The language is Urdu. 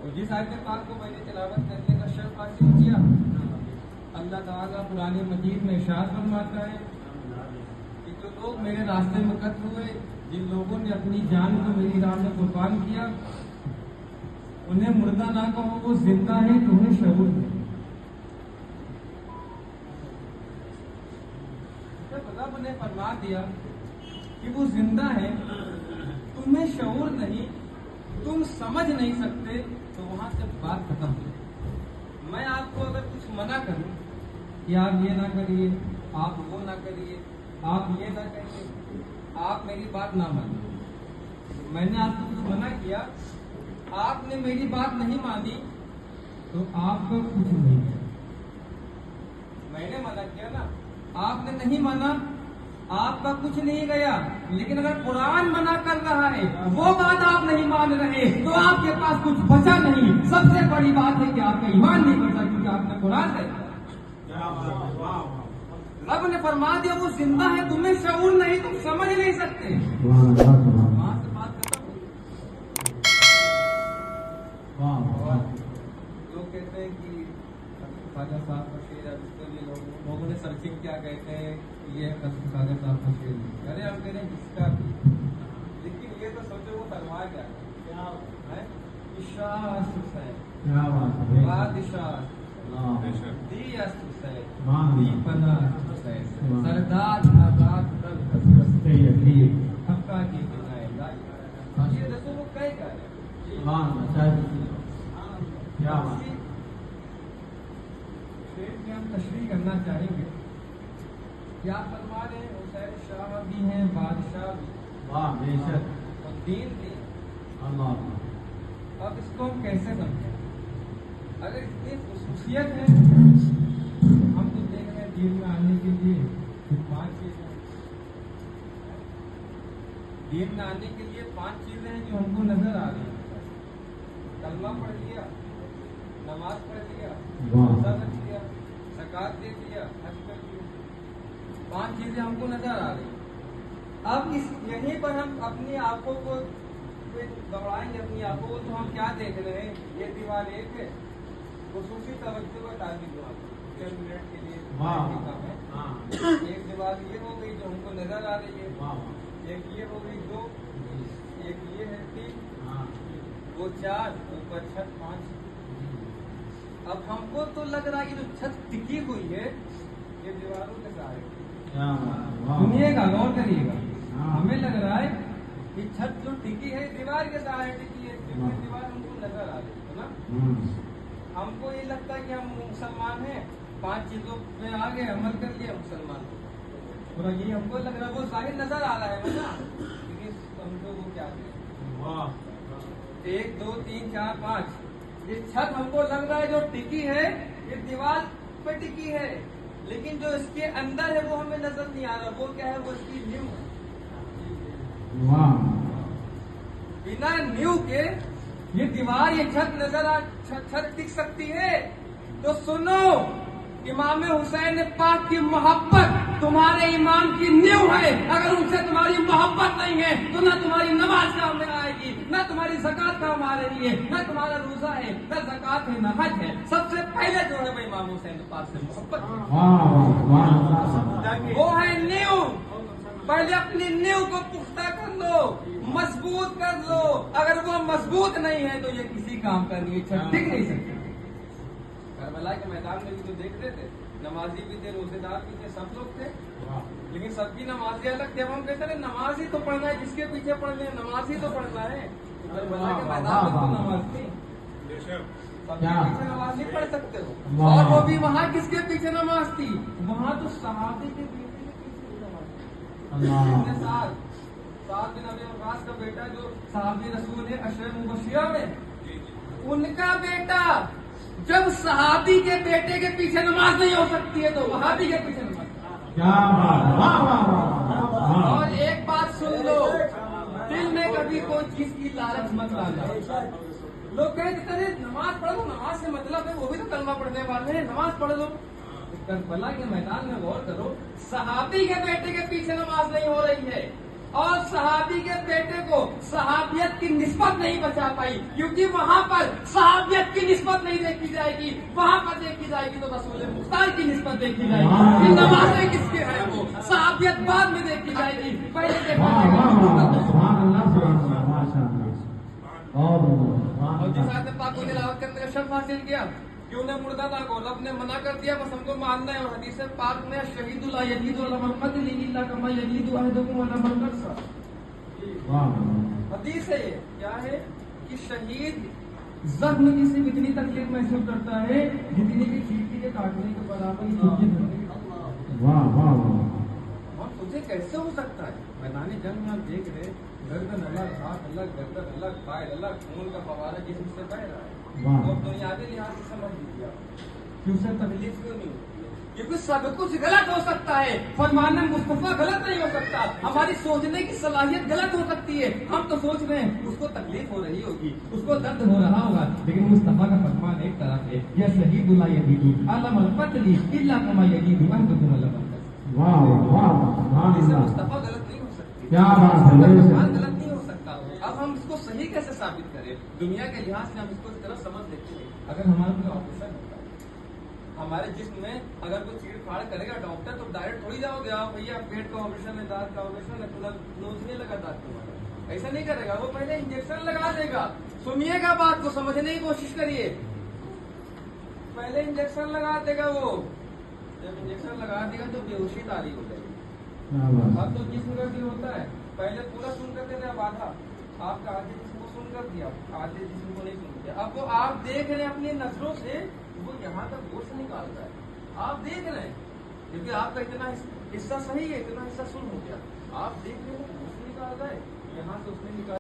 تو جس آیت پاک کو میں نے تلاوت کرنے کا شرف حاصل کیا، اللہ تعالیٰ قرآن مجید میں ارشاد فرماتا ہے کہ جو لوگ میرے راستے میں قتل ہوئے، جن لوگوں نے اپنی جان کو میری راہ میں قربان کیا، انہیں مردہ نہ کہو، وہ زندہ ہے، تمہیں شعور ہے۔ جب رب نے فرما دیا کہ وہ زندہ ہے، تمہیں شعور نہیں، تم سمجھ نہیں سکتے، تو وہاں سے بات ختم ہو۔ میں آپ کو اگر کچھ منع کروں کہ آپ یہ نہ کریے، آپ وہ نہ کریے، آپ یہ نہ کریے، آپ میری بات نہ مانیں، میں نے آپ کو کچھ منع کیا، آپ نے میری بات نہیں مانی، تو آپ کو کچھ نہیں ہے۔ میں نے منع کیا نا، آپ نے نہیں مانا، آپ کا کچھ نہیں گیا۔ لیکن اگر قرآن منع کر رہا ہے، وہ بات آپ نہیں مان رہے، تو آپ کے پاس کچھ بچا نہیں۔ سب سے بڑی بات ہے کہ آپ کا ایمان نہیں بچا، کیونکہ آپ نے قرآن سے رب نے فرما دیا وہ زندہ ہے، تمہیں شعور نہیں، تم سمجھ نہیں سکتے۔ وہاں سے بات ختم ہوئی۔ لوگ کہتے ہیں کہ خواجہ صاحب کا شعر ہے، اس کے لیے لوگوں نے سرچنگ کیا کہتے ہیں، یہ خواجہ صاحب کا شعر ہے۔ ارے ہم کہہ رہے ہیں جس کا بھی، لیکن یہ تو سوچو وہ فرما کیا ہے، اشاعت حسین، بادشاہ دی است حسین، دی پناہ حسین، سردار آزاد کل حقہ کی بنائے لائی۔ یہ دیکھو وہ کہہ کیا ہے، ہم تشریح کرنا چاہیں گے کہ آپ فرما رہے ہیں حسین شاہ بھی ہیں، بادشاہ بھی، اور دین بھی۔ اب اس کو ہم کیسے سمجھیں؟ اگر اتنی خصوصیت ہے، ہم تو دیکھ رہے ہیں دین میں آنے کے لیے 5 چیزیں، دین میں آنے کے لیے 5 چیزیں ہیں جو ہم کو نظر آ رہی ہیں۔ کلمہ پڑھ لیا، نماز پڑھ لیا، روزہ رکھ لیا، زکات دے دیا، حج کر لیا، 5 چیزیں ہم کو نظر آ رہی ہیں۔ اب یہیں پر ہم اپنی آنکھوں کو دوڑائیں گے، اپنی آنکھوں کو، تو ہم کیا دیکھ رہے ہیں؟ یہ دیوار ایک ہے، خصوصی توجہ کا تعلق ہوا 10 منٹ کے لیے ایک دیوار یہ ہو گئی جو ہم کو نظر آ رہی ہے، ایک یہ ہو گئی 2، ایک یہ ہے 3، وہ 4، اوپر چھت 5۔ اب ہم کو تو لگ رہا ہے کہ جو چھت ٹکی ہوئی ہے یہ دیواروں کے سہارے، سنیے گا، غور کریے گا، ہمیں لگ رہا ہے کہ چھت جو ٹکی ہے دیوار کے سہارے ٹکی ہے، کیونکہ دیوار ہم کو نظر آ رہی ہے نا۔ ہم کو یہ لگتا ہے کہ ہم مسلمان ہیں، 5 چیزوں پہ آگے عمل کر لیا مسلمان، اور یہ ہم کو لگ رہا ہے وہ ظاہر نظر آ رہا ہے نا، لیکن سمجھو وہ کیا ہے، 1 2 3 4 5، یہ چھت ہم کو لگ رہا ہے جو ٹکی ہے یہ دیوار پہ ٹکی ہے، لیکن جو اس کے اندر ہے وہ ہمیں نظر نہیں آ رہا، وہ کیا ہے؟ وہ اس کی نیو ہے۔ بنا نیو کے یہ دیوار، یہ چھت نظر چھت ٹک سکتی ہے؟ تو سنو، امام حسین پاک کی محبت تمہارے ایمان کی نیو ہے۔ اگر ان سے تمہاری محبت نہیں ہے تو نہ تمہاری نماز کام میں آئے گی، نہ تمہاری زکات کام آ رہی ہے، نہ تمہارا روزہ ہے، نہ زکات ہے، نہ حج ہے۔ سب سے پہلے جو ہے وہ امام حسین پاک سے محبت ہے، وہ ہے نیو۔ پہلے اپنی نیو کو پختہ کر لو، مضبوط کر لو۔ اگر وہ مضبوط نہیں ہے تو یہ کسی کام کا نہیں، چھت ٹک نہیں سکتی۔ کربلا کے میدان میں بھی تو دیکھتے تھے، نمازی بھی تھے، روزے دار بھی تھے، سب لوگ تھے، لیکن سب کی نمازیں الگ تھے۔ ہم کہتے ہیں نماز ہی تو پڑھنا ہے، جس کے پیچھے پڑھ لیں، نماز ہی تو پڑھنا ہے۔ کربلا کے میدان میں تو نماز تھی، سب کے پیچھے نماز نہیں پڑھ سکتے ہو۔ اور وہ بھی وہاں کس کے پیچھے نماز تھی؟ وہاں تو صحابی کے پیچھے نماز تھی۔ سعد بن ابی وقاص کا بیٹا جو صحابی رسول ہے، عشرہ مبشرہ میں، ان کا بیٹا جب صحابی کے بیٹے کے پیچھے نماز نہیں ہو سکتی ہے تو وہابی کے پیچھے نماز۔ اور ایک بات سن لو، دل میں کبھی کوئی چیز کی لالچ مت لانا۔ لوگ کہتے ہیں نماز پڑھ لو، نماز سے مطلب ہے وہ بھی تو کلمہ پڑھنے والے ہیں، نماز پڑھ لو۔ کربلا کے میدان میں غور کرو، صحابی کے بیٹے کے پیچھے نماز نہیں ہو رہی ہے، اور صحابی کے بیٹے کو صحابیت کی نسبت نہیں بچا پائی، کیونکہ وہاں پر صحابیت کی نسبت نہیں دیکھی جائے گی، وہاں پر دیکھی جائے گی تو رسول مختار کی نسبت دیکھی جائے گی کہ نمازیں کس کے ہیں، وہ صحابیت بعد میں دیکھی جائے گی، پہلے دیکھا جائے گا۔ اور جس آیت پاک کو تلاوت کرنے کا شرف حاصل کیا کہ انہیں مردہ نہ کو رب نے منع کر دیا، بس ہم کو ماننا ہے، اور حدیث پاک میں شہید لا یزید ولا من قتل الا کما یزید احدکم ولا من قتل، حدیث ہے یہ کیا ہے کہ شہید زخم کی صرف اتنی تکلیف محسوس کرتا ہے جتنی کہ چیٹی کے کاٹنے کے برابر ہی۔ اور تجھے کیسے ہو سکتا ہے؟ میدان جنگ میں آپ دیکھ رہے گردن الگ، ہاتھ الگ، گردن الگ، پائر الگ، خون کا فوارہ جسم سے بہ رہا ہے، اور بنیادی لحاظ سے سمجھ لیجیے کہ اسے تکلیف کیوں نہیں ہوتی ہے؟ کیونکہ سب کچھ غلط ہو سکتا ہے، فرمان مصطفیٰ غلط نہیں ہو سکتا، ہماری سوچنے کی صلاحیت غلط ہو سکتی ہے، ہم تو سوچ رہے ہیں اس کو تکلیف ہو رہی ہوگی، اس کو درد ہو رہا ہوگا، لیکن مصطفیٰ کا فرمان ایک طرف ہے، یا شہید لا یزید علم القتل الا کما یزید احدکم علم القتل۔ مصطفیٰ غلط نہیں ہو سکتی، فرمان غلط نہیں ہو سکتا۔ اب ہم اس کو صحیح کیسے ثابت کریں؟ دنیا کے لحاظ سے ہم اس کو اس طرح سمجھ لیتے ہیں، اگر ہمارا کوئی آپریشن ہوتا ہے ہمارے جسم میں، اگر کوئی چیڑ پھاڑ کرے گا ڈاکٹر تو ڈائریکٹ تھوڑی جاؤ گے آپ بھیا پیٹ کا آپریشن ہے، دانت کا آپریشن ہے، نوچنے لگا دانت تمہارا، ایسا نہیں کرے گا، وہ پہلے انجیکشن لگا دے گا۔ سنیے گا بات کو، سمجھنے کی کوشش کریے، پہلے انجیکشن لگا دے گا، وہ جب انجیکشن لگا دے گا تو بے ہوشی تاری ہو جائے گی۔ اب تو جسم کا بھی ہوتا ہے، پہلے پورا سن کرتے تھے، اب آدھا، آپ کا آدھے جسم کو سن کر دیا، آدھے جسم کو نہیں سن دیا، اب وہ آپ دیکھ رہے ہیں اپنی نظروں سے، وہ یہاں تک گوشت نکالتا ہے، آپ دیکھ رہے ہیں، کیونکہ آپ کا اتنا حصہ صحیح ہے، اتنا حصہ سن ہو گیا، آپ دیکھ رہے ہیں گوشت نکالتا ہے، یہاں سے اس نے نکالا۔